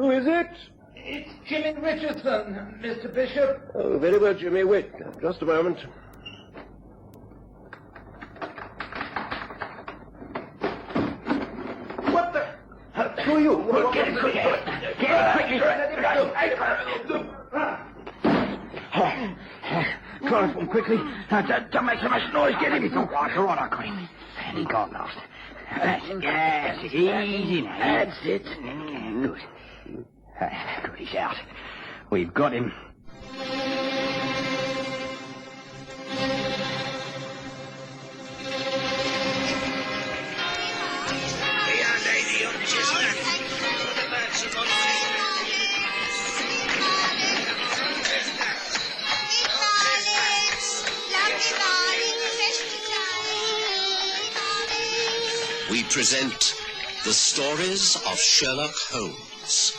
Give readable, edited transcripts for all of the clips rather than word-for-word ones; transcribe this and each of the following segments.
Who is it? It's Jimmy Richardson, Mr. Bishop. Oh, very well, Jimmy. Wait. Just a moment. What the... Who are you? Get him quickly. Close him quickly. Don't make so much noise. Get him. It's all right, I got him. And he got lost. Yes, easy now. That's it. Good. Good, he's out. We've got him. We present the stories of Sherlock Holmes.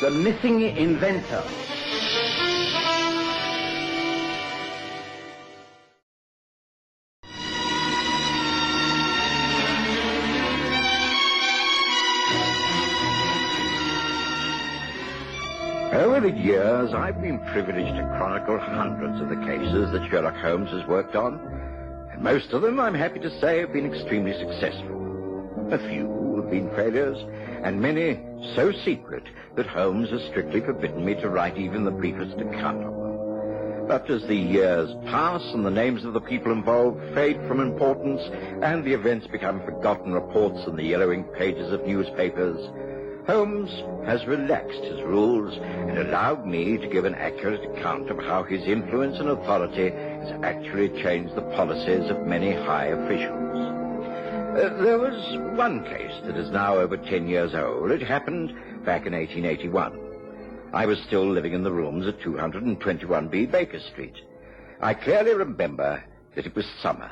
The Missing Inventor. Over the years, I've been privileged to chronicle hundreds of the cases that Sherlock Holmes has worked on, and most of them, I'm happy to say, have been extremely successful. A few have been failures, and many so secret that Holmes has strictly forbidden me to write even the briefest account of them. But as the years pass and the names of the people involved fade from importance and the events become forgotten reports in the yellowing pages of newspapers, Holmes has relaxed his rules and allowed me to give an accurate account of how his influence and authority has actually changed the policies of many high officials. There was one case that is now over 10 years old. It happened back in 1881. I was still living in the rooms at 221B Baker Street. I clearly remember that it was summer,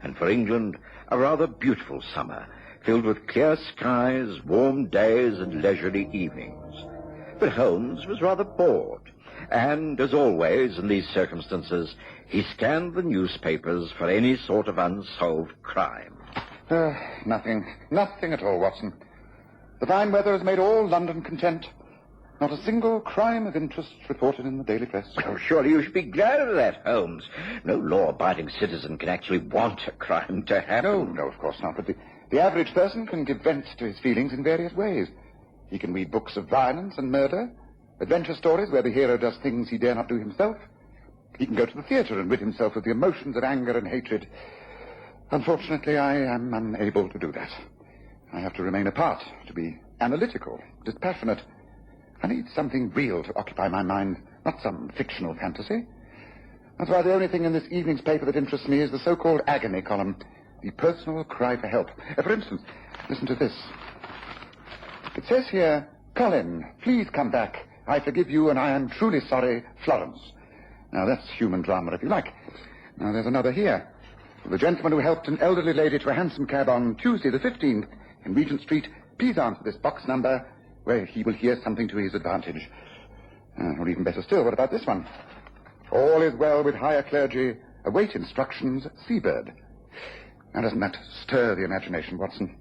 and for England, a rather beautiful summer, filled with clear skies, warm days, and leisurely evenings. But Holmes was rather bored, and, as always in these circumstances, he scanned the newspapers for any sort of unsolved crime. Nothing at all, Watson. The fine weather has made all London content. Not a single crime of interest reported in the daily press. Oh, surely you should be glad of that, Holmes. No law-abiding citizen can actually want a crime to happen. No, of course not. But the average person can give vent to his feelings in various ways. He can read books of violence and murder, adventure stories where the hero does things he dare not do himself. He can go to the theatre and rid himself of the emotions of anger and hatred. Unfortunately, I am unable to do that. I have to remain apart, to be analytical, dispassionate. I need something real to occupy my mind, not some fictional fantasy. That's why the only thing in this evening's paper that interests me is the so-called agony column, the personal cry for help. For instance, listen to this. It says here, "Colin, please come back. I forgive you and I am truly sorry, Florence." Now, that's human drama, if you like. Now, there's another here. The gentleman who helped an elderly lady to a hansom cab on Tuesday the 15th in Regent Street, please answer this box number where he will hear something to his advantage. Or even better still, what about this one? All is well with higher clergy. Await instructions, Seabird. Now, doesn't that stir the imagination, Watson?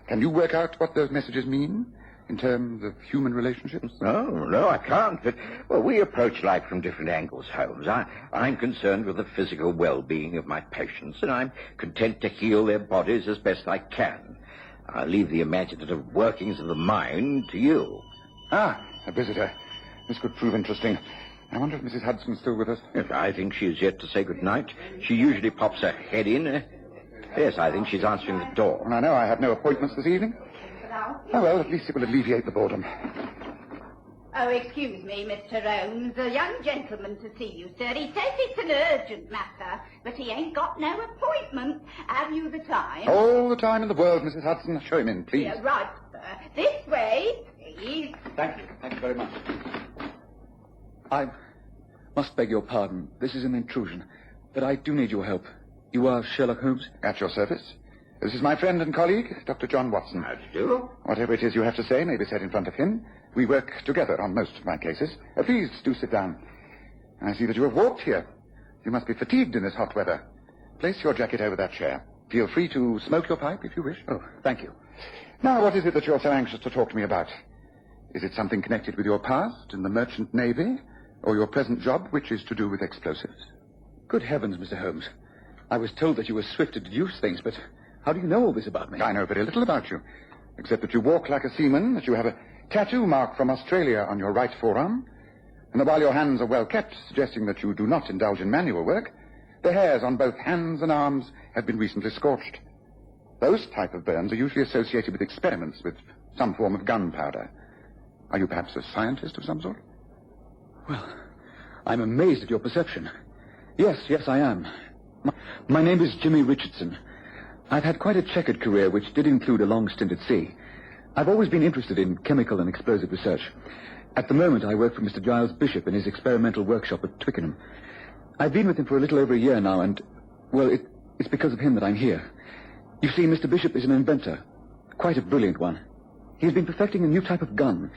Can you work out what those messages mean in terms of human relationships? No, I can't. But, well, we approach life from different angles, Holmes. I'm concerned with the physical well-being of my patients, and I'm content to heal their bodies as best I can. I'll leave the imaginative workings of the mind to you. Ah, a visitor. This could prove interesting. I wonder if Mrs. Hudson's still with us. Yes, I think she is yet to say good night. She usually pops her head in. Yes, I think she's answering the door. Well, I know I have no appointments this evening. Oh, well, at least it will alleviate the boredom. Oh, excuse me, Mr. Holmes. A young gentleman to see you, sir. He says it's an urgent matter, but he ain't got no appointment. Have you the time? All the time in the world, Mrs. Hudson. Show him in, please. Yeah, right, sir. This way, please. Thank you. Thank you very much. I must beg your pardon. This is an intrusion, but I do need your help. You are Sherlock Holmes? At your service. This is my friend and colleague, Dr. John Watson. How do you do? Whatever it is you have to say may be said in front of him. We work together on most of my cases. Please do sit down. I see that you have walked here. You must be fatigued in this hot weather. Place your jacket over that chair. Feel free to smoke your pipe if you wish. Oh, thank you. Now, what is it that you're so anxious to talk to me about? Is it something connected with your past in the merchant navy, or your present job, which is to do with explosives? Good heavens, Mr. Holmes. I was told that you were swift to deduce things, but how do you know all this about me? I know very little about you, except that you walk like a seaman, that you have a tattoo mark from Australia on your right forearm, and that while your hands are well kept, suggesting that you do not indulge in manual work, the hairs on both hands and arms have been recently scorched. Those type of burns are usually associated with experiments with some form of gunpowder. Are you perhaps a scientist of some sort? Well, I'm amazed at your perception. Yes, I am. My name is Jimmy Richardson. I've had quite a checkered career, which did include a long stint at sea. I've always been interested in chemical and explosive research. At the moment, I work for Mr. Giles Bishop in his experimental workshop at Twickenham. I've been with him for a little over a year now, and, well, it's because of him that I'm here. You see, Mr. Bishop is an inventor, quite a brilliant one. He's been perfecting a new type of gun.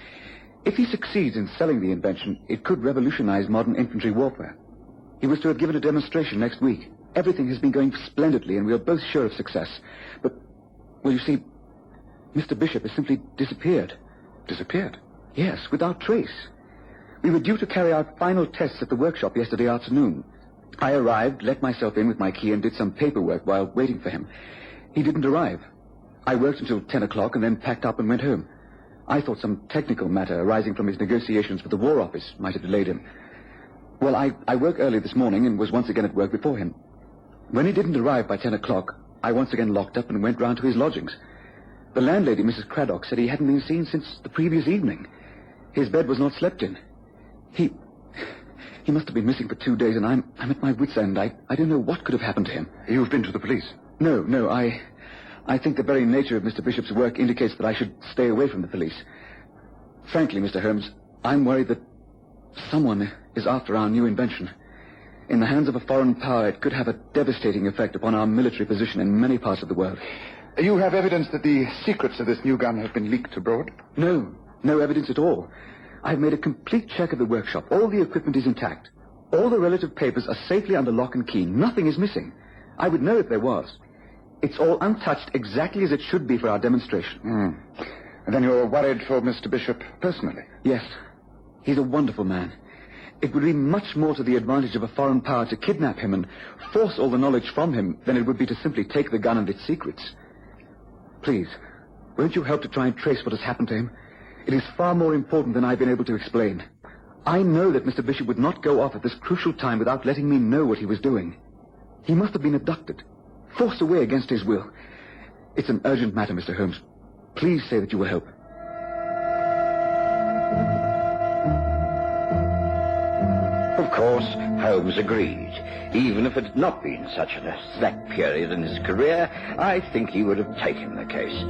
If he succeeds in selling the invention, it could revolutionize modern infantry warfare. He was to have given a demonstration next week. Everything has been going splendidly, and we are both sure of success. But, well, you see, Mr. Bishop has simply disappeared. Disappeared? Yes, without trace. We were due to carry out final tests at the workshop yesterday afternoon. I arrived, let myself in with my key, and did some paperwork while waiting for him. He didn't arrive. I worked until 10 o'clock and then packed up and went home. I thought some technical matter arising from his negotiations with the War Office might have delayed him. Well, I woke early this morning and was once again at work before him. When he didn't arrive by 10 o'clock, I once again locked up and went round to his lodgings. The landlady, Mrs. Craddock, said he hadn't been seen since the previous evening. His bed was not slept in. He must have been missing for 2 days, and I'm at my wit's end. I don't know what could have happened to him. You've been to the police? No, I think the very nature of Mr. Bishop's work indicates that I should stay away from the police. Frankly, Mr. Holmes, I'm worried that someone is after our new invention. In the hands of a foreign power, it could have a devastating effect upon our military position in many parts of the world. You have evidence that the secrets of this new gun have been leaked abroad? No evidence at all. I've made a complete check of the workshop. All the equipment is intact. All the relative papers are safely under lock and key. Nothing is missing. I would know if there was. It's all untouched exactly as it should be for our demonstration. And then you're worried for Mr. Bishop personally? Yes. He's a wonderful man. It would be much more to the advantage of a foreign power to kidnap him and force all the knowledge from him than it would be to simply take the gun and its secrets. Please, won't you help to try and trace what has happened to him? It is far more important than I've been able to explain. I know that Mr. Bishop would not go off at this crucial time without letting me know what he was doing. He must have been abducted, forced away against his will. It's an urgent matter, Mr. Holmes. Please say that you will help. Of course, Holmes agreed. Even if it had not been such a slack period in his career, I think he would have taken the case.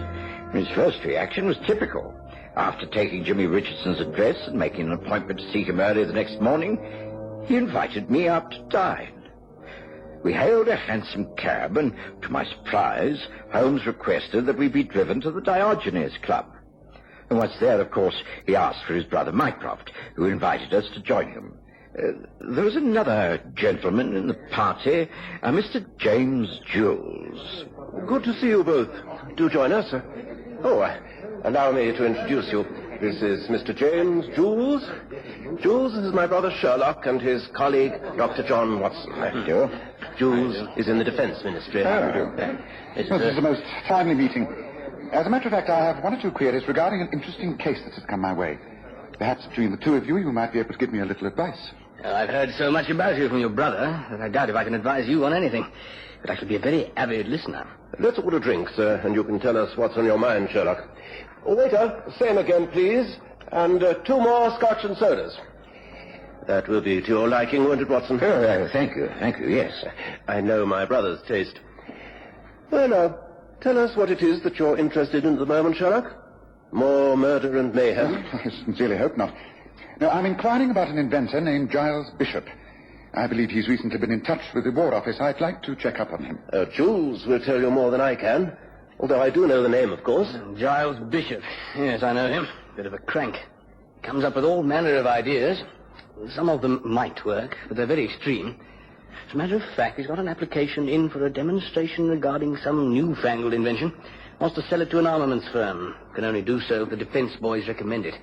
His first reaction was typical. After taking Jimmy Richardson's address and making an appointment to see him early the next morning, he invited me out to dine. We hailed a hansom cab, and to my surprise, Holmes requested that we be driven to the Diogenes Club. And once there, of course, he asked for his brother Mycroft, who invited us to join him. There was another gentleman in the party, Mr. James Jules. Good to see you both. Do join us. Allow me to introduce you. This is Mr. James Jules. Jules is my brother Sherlock and his colleague, Dr. John Watson. Thank you. Jules is in the Defense Ministry. This is a most timely meeting. As a matter of fact, I have one or two queries regarding an interesting case that has come my way. Perhaps between the two of you, you might be able to give me a little advice. I've heard so much about you from your brother that I doubt if I can advise you on anything. But I shall be a very avid listener. Let's order drinks, and you can tell us what's on your mind, Sherlock. Waiter, same again, please. And 2 more scotch and sodas. That will be to your liking, won't it, Watson? Oh, thank you, yes. I know my brother's taste. Well, now, tell us what it is that you're interested in at the moment, Sherlock. More murder and mayhem? I sincerely hope not. No, I'm inquiring about an inventor named Giles Bishop. I believe he's recently been in touch with the War Office. I'd like to check up on him. Jules will tell you more than I can. Although I do know the name, of course. Giles Bishop. Yes, I know him. Bit of a crank. Comes up with all manner of ideas. Some of them might work, but they're very extreme. As a matter of fact, he's got an application in for a demonstration regarding some newfangled invention. Wants to sell it to an armaments firm. Can only do so if the defense boys recommend it.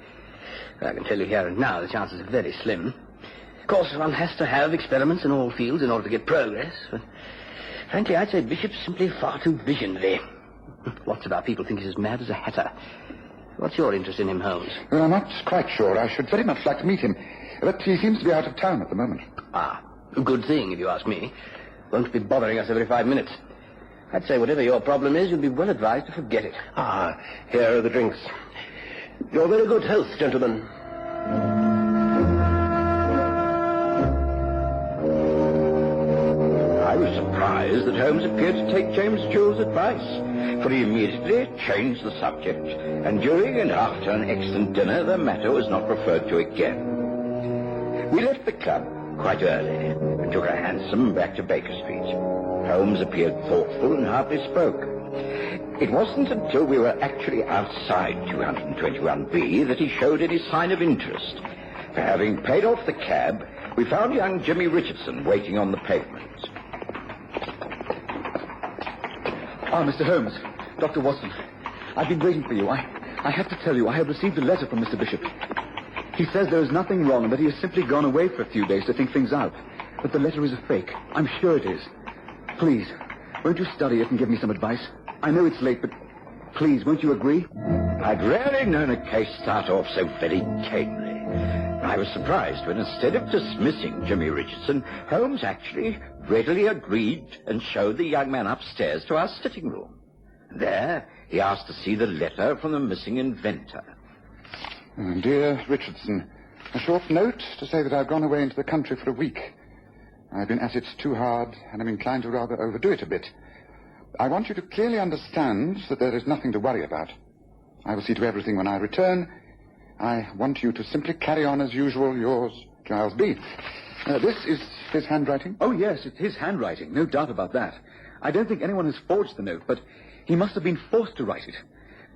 I can tell you here and now the chances are very slim. Of course, one has to have experiments in all fields in order to get progress. But frankly, I'd say Bishop's simply far too visionary. Lots of our people think he's as mad as a hatter. What's your interest in him, Holmes? Well, I'm not quite sure. I should very much like to meet him. But he seems to be out of town at the moment. Ah, a good thing, if you ask me. Won't be bothering us every 5 minutes. I'd say whatever your problem is, you'd be well advised to forget it. Ah, here are the drinks. Your very good health, gentlemen. I was surprised that Holmes appeared to take James Jewell's advice, for he immediately changed the subject, and during and after an excellent dinner, the matter was not referred to again. We left the club quite early and took a hansom back to Baker Street. Holmes appeared thoughtful and hardly spoke. It wasn't until we were actually outside 221B that he showed any sign of interest. For having paid off the cab, we found young Jimmy Richardson waiting on the pavement. Ah, Mr. Holmes. Dr. Watson. I've been waiting for you. I have to tell you, I have received a letter from Mr. Bishop. He says there is nothing wrong and that he has simply gone away for a few days to think things out. But the letter is a fake. I'm sure it is. Please, won't you study it and give me some advice? I know it's late, but please, won't you agree? I'd rarely known a case start off so very tamely. I was surprised when instead of dismissing Jimmy Richardson, Holmes actually readily agreed and showed the young man upstairs to our sitting room. There, he asked to see the letter from the missing inventor. Oh, dear Richardson, a short note to say that I've gone away into the country for a week. I've been at it too hard, and I'm inclined to rather overdo it a bit. I want you to clearly understand that there is nothing to worry about. I will see to everything when I return. I want you to simply carry on as usual, yours, Giles B. This is his handwriting? Oh, yes, it's his handwriting, no doubt about that. I don't think anyone has forged the note, but he must have been forced to write it.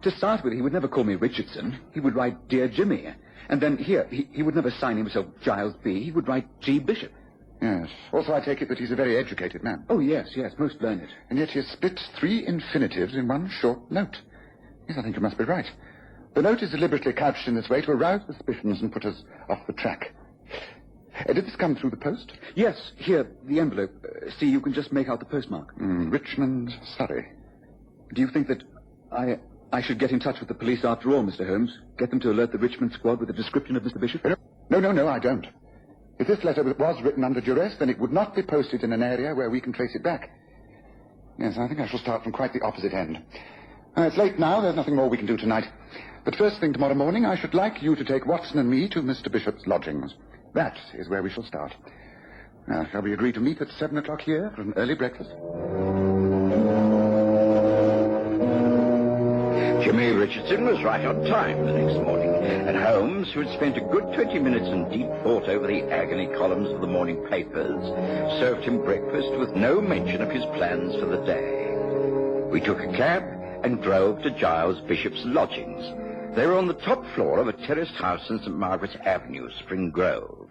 To start with, he would never call me Richardson. He would write Dear Jimmy. And then here, he would never sign himself Giles B. He would write G. Bishop. Yes. Also, I take it that he's a very educated man. Oh, yes, most learned. And yet he has split 3 infinitives in one short note. Yes, I think you must be right. The note is deliberately couched in this way to arouse suspicions and put us off the track. Did this come through the post? Yes, here, the envelope. See, you can just make out the postmark. Richmond, Surrey. Do you think that I should get in touch with the police after all, Mr. Holmes? Get them to alert the Richmond squad with a description of Mr. Bishop? No, I don't. If this letter was written under duress, then it would not be posted in an area where we can trace it back. Yes, I think I shall start from quite the opposite end. It's late now. There's nothing more we can do tonight. But first thing tomorrow morning, I should like you to take Watson and me to Mr. Bishop's lodgings. That is where we shall start. Now, shall we agree to meet at 7 o'clock here for an early breakfast? Jimmy Richardson was right on time the next morning, and Holmes, who had spent a good 20 minutes in deep thought over the agony columns of the morning papers, served him breakfast with no mention of his plans for the day. We took a cab and drove to Giles Bishop's lodgings. They were on the top floor of a terraced house in St. Margaret's Avenue, Spring Grove.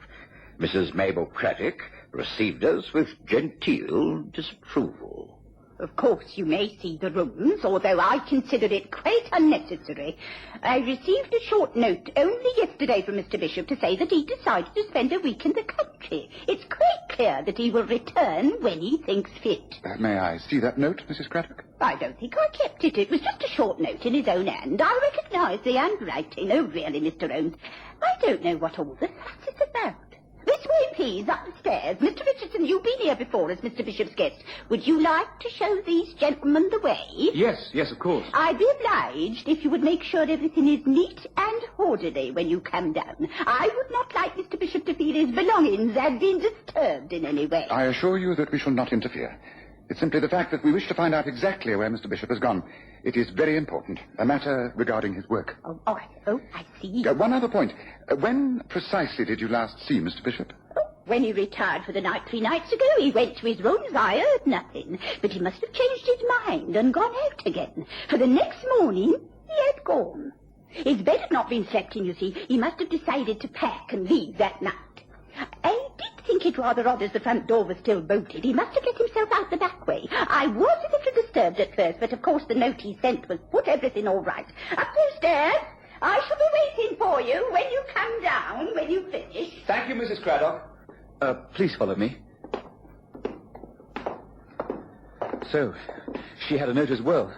Mrs. Mabel Craddock received us with genteel disapproval. Of course, you may see the rooms, although I consider it quite unnecessary. I received a short note only yesterday from Mr. Bishop to say that he decided to spend a week in the country. It's quite clear that he will return when he thinks fit. May I see that note, Mrs. Craddock? I don't think I kept it. It was just a short note in his own hand. I recognise the handwriting. Oh, really, Mr. Holmes, I don't know what all the fuss is about. This way, please, up the stairs. Mr. Richardson, you've been here before as Mr. Bishop's guest. Would you like to show these gentlemen the way? Yes, of course. I'd be obliged if you would make sure everything is neat and orderly when you come down. I would not like Mr. Bishop to feel his belongings had been disturbed in any way. I assure you that we shall not interfere. It's simply the fact that we wish to find out exactly where Mr. Bishop has gone. It is very important, a matter regarding his work. Oh, I see. One other point. When precisely did you last see Mr. Bishop? When he retired for the night 3 nights ago, he went to his rooms. I heard nothing. But he must have changed his mind and gone out again. For the next morning, he had gone. His bed had not been slept in, you see. He must have decided to pack and leave that night. think it rather odd as the front door was still bolted. He must have let himself out the back way. I was a little disturbed at first, but of course the note he sent was put everything all right. Up those stairs. I shall be waiting for you when you come down, when you finish. Thank you, Mrs. Craddock. Please follow me. So, she had a note as well.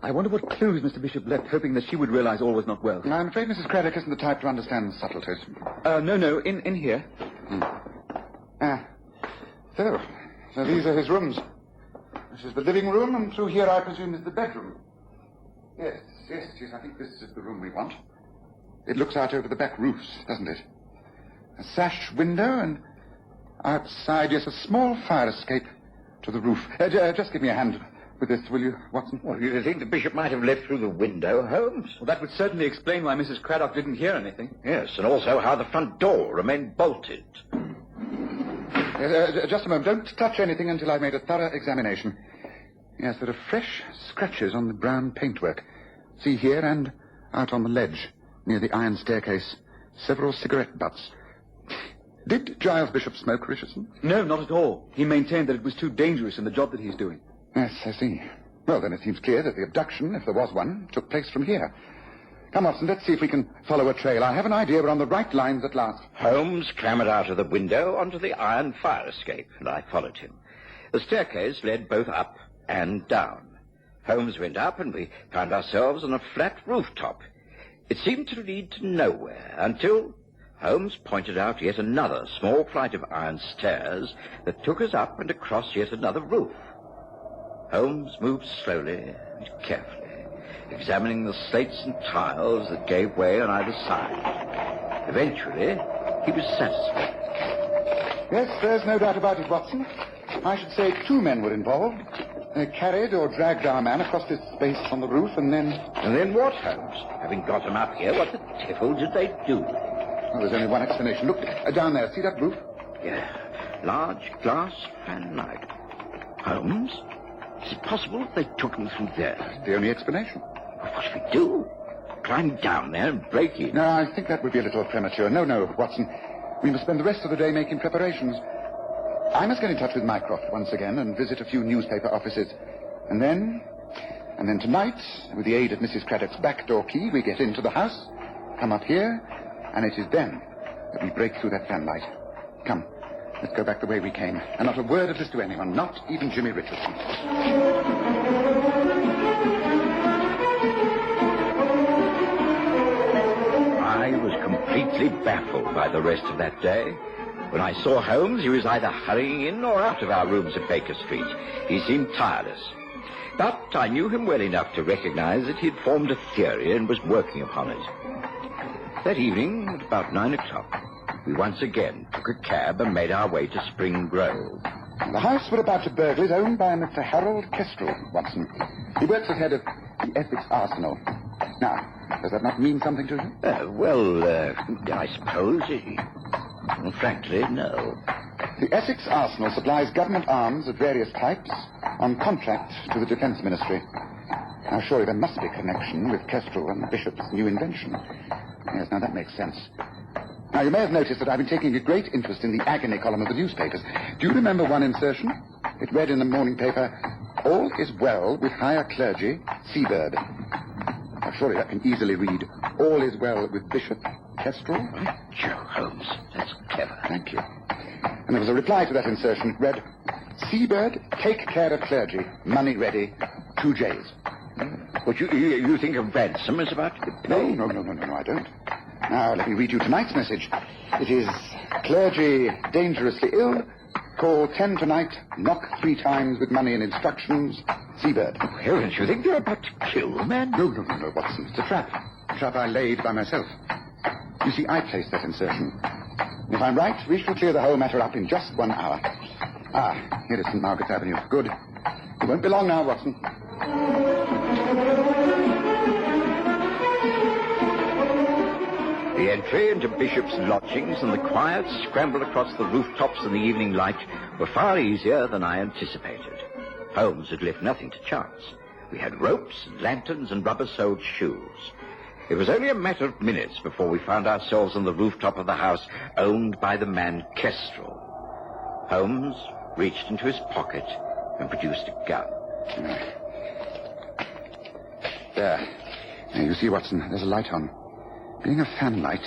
I wonder what clues Mr. Bishop left, hoping that she would realize all was not well. I'm afraid Mrs. Craddock isn't the type to understand subtleties. No, in here. So these are his rooms. This is the living room, and through here, I presume, is the bedroom. Yes, I think this is the room we want. It looks out over the back roofs, doesn't it? A sash window, and outside, yes, a small fire escape to the roof. Just give me a hand with this, will you, Watson? Well, you think the bishop might have left through the window, Holmes? Well, that would certainly explain why Mrs. Craddock didn't hear anything. Yes, and also how the front door remained bolted. Just a moment. Don't touch anything until I've made a thorough examination. Yes, there are fresh scratches on the brown paintwork. See here and out on the ledge, near the iron staircase. Several cigarette butts. Did Giles Bishop smoke, Richardson? No, not at all. He maintained that it was too dangerous in the job that he's doing. Yes, I see. Well, then it seems clear that the abduction, if there was one, took place from here. Come, Watson, let's see if we can follow a trail. I have an idea we're on the right lines at last. Holmes clambered out of the window onto the iron fire escape, and I followed him. The staircase led both up and down. Holmes went up, and we found ourselves on a flat rooftop. It seemed to lead to nowhere until Holmes pointed out yet another small flight of iron stairs that took us up and across yet another roof. Holmes moved slowly and carefully, examining the slates and tiles that gave way on either side. Eventually, he was satisfied. Yes, there's no doubt about it, Watson. I should say 2 men were involved. They carried or dragged our man across this space on the roof, and then... And then what, Holmes? Having got him up here, what the devil did they do? Well, there's only one explanation. Look, down there. See that roof? Yeah, large glass fanlight. Holmes? Is it possible that they took him through there? That's the only explanation. Well, what should we do? Climb down there and break in? No, I think that would be a little premature. No, Watson. We must spend the rest of the day making preparations. I must get in touch with Mycroft once again and visit a few newspaper offices. And then tonight, with the aid of Mrs. Craddock's back door key, we get into the house, come up here, and it is then that we break through that fanlight. Come. Let's go back the way we came. And not a word of this to anyone, not even Jimmy Richardson. I was completely baffled by the rest of that day. When I saw Holmes, he was either hurrying in or out of our rooms at Baker Street. He seemed tireless. But I knew him well enough to recognize that he'd formed a theory and was working upon it. That evening, at about 9 o'clock, we once again took a cab and made our way to Spring Grove. The house we're about to burgle is owned by a Mr. Harold Kestrel, Watson. He works as head of the Essex Arsenal. Now, does that not mean something to you? I suppose frankly, no. The Essex Arsenal supplies government arms of various types on contract to the Defence Ministry. Now, surely there must be a connection with Kestrel and the Bishop's new invention. Yes, now that makes sense. Now, you may have noticed that I've been taking a great interest in the agony column of the newspapers. Do you remember one insertion? It read in the morning paper, "All is well with higher clergy, Seabird." Now, surely that can easily read, "All is well with Bishop Kestrel." Joe Holmes, that's clever. Thank you. And there was a reply to that insertion. It read, "Seabird, take care of clergy. Money ready. 2 J's. But you think a ransom is about to be paid? No, I don't. Now, let me read you tonight's message. It is, "Clergy dangerously ill. Call 10 tonight. Knock 3 times with money and instructions. Seabird." Well, don't you think they're about to kill the man? No, Watson. It's a trap. A trap I laid by myself. You see, I placed that insertion. And if I'm right, we shall clear the whole matter up in just 1 hour. Here is St. Margaret's Avenue. Good. It won't be long now, Watson. The entry into Bishop's lodgings and the quiet scramble across the rooftops in the evening light were far easier than I anticipated. Holmes had left nothing to chance. We had ropes and lanterns and rubber-soled shoes. It was only a matter of minutes before we found ourselves on the rooftop of the house owned by the man Kestrel. Holmes reached into his pocket and produced a gun. There. Now, you see, Watson, there's a light on. Being a fan light,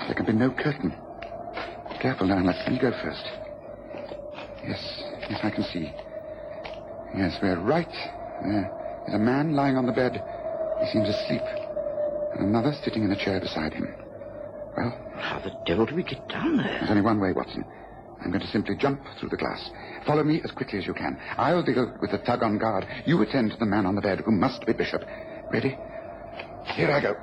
there can be no curtain. Careful now, let me go first. Yes, I can see. Yes, we're right. There's a man lying on the bed. He seems asleep. And another sitting in a chair beside him. Well? How the devil do we get down there? There's only one way, Watson. I'm going to simply jump through the glass. Follow me as quickly as you can. I'll deal with the thug on guard. You attend to the man on the bed, who must be Bishop. Ready? Here I go.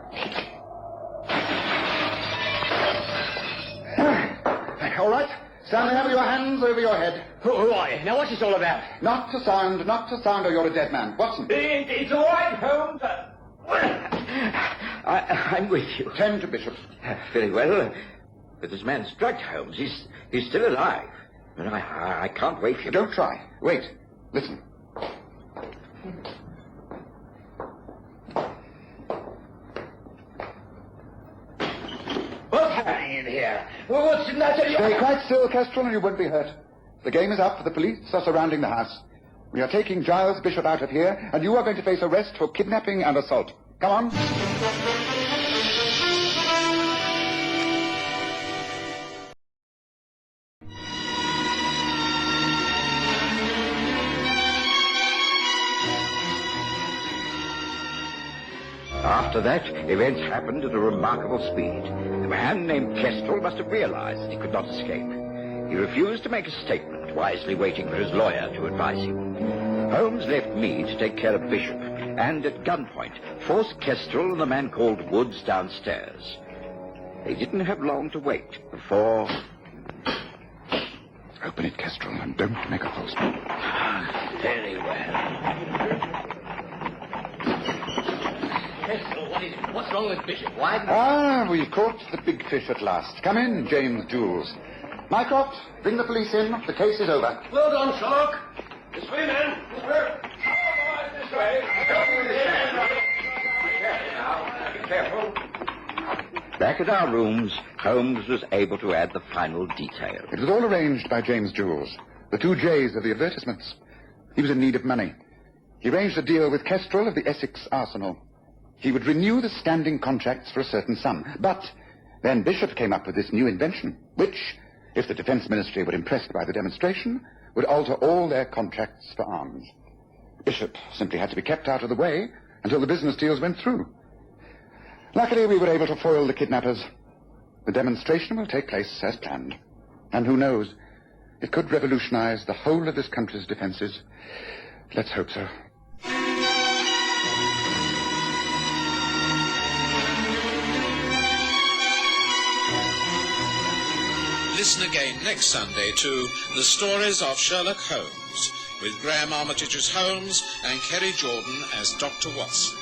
All right. Stand there with your hands over your head. Who are you? Now, what's this all about? Not to sound, or you're a dead man. Watson. It's all right, Holmes. I'm with you. Tend to Bishop. Very well. But this man's drugged, Holmes. He's still alive. And I can't wait for him. Don't try. Wait. Listen. What's happening in here? What's in that? Stay quite still, Kestrel, and you won't be hurt. The game is up. The police are surrounding the house. We are taking Giles Bishop out of here, and you are going to face arrest for kidnapping and assault. Come on. After that, events happened at a remarkable speed. The man named Kestrel must have realized that he could not escape. He refused to make a statement, wisely waiting for his lawyer to advise him. Holmes left me to take care of Bishop, and at gunpoint forced Kestrel and the man called Woods downstairs. They didn't have long to wait before... Open it, Kestrel, and don't make a false move. Very well. Kestrel, what is it? What's wrong with Bishop? Why? We've caught the big fish at last. Come in, James Jules. Mycroft, bring the police in. The case is over. Well done, Sherlock. This way, man. This way. This way. Be careful. Back at our rooms, Holmes was able to add the final detail. It was all arranged by James Jules, the two J's of the advertisements. He was in need of money. He arranged a deal with Kestrel of the Essex Arsenal. He would renew the standing contracts for a certain sum. But then Bishop came up with this new invention, which, if the Defense Ministry were impressed by the demonstration, would alter all their contracts for arms. Bishop simply had to be kept out of the way until the business deals went through. Luckily, we were able to foil the kidnappers. The demonstration will take place as planned. And who knows, it could revolutionize the whole of this country's defenses. Let's hope so. Listen again next Sunday to The Stories of Sherlock Holmes, with Graham Armitage as Holmes and Kerry Jordan as Dr. Watson.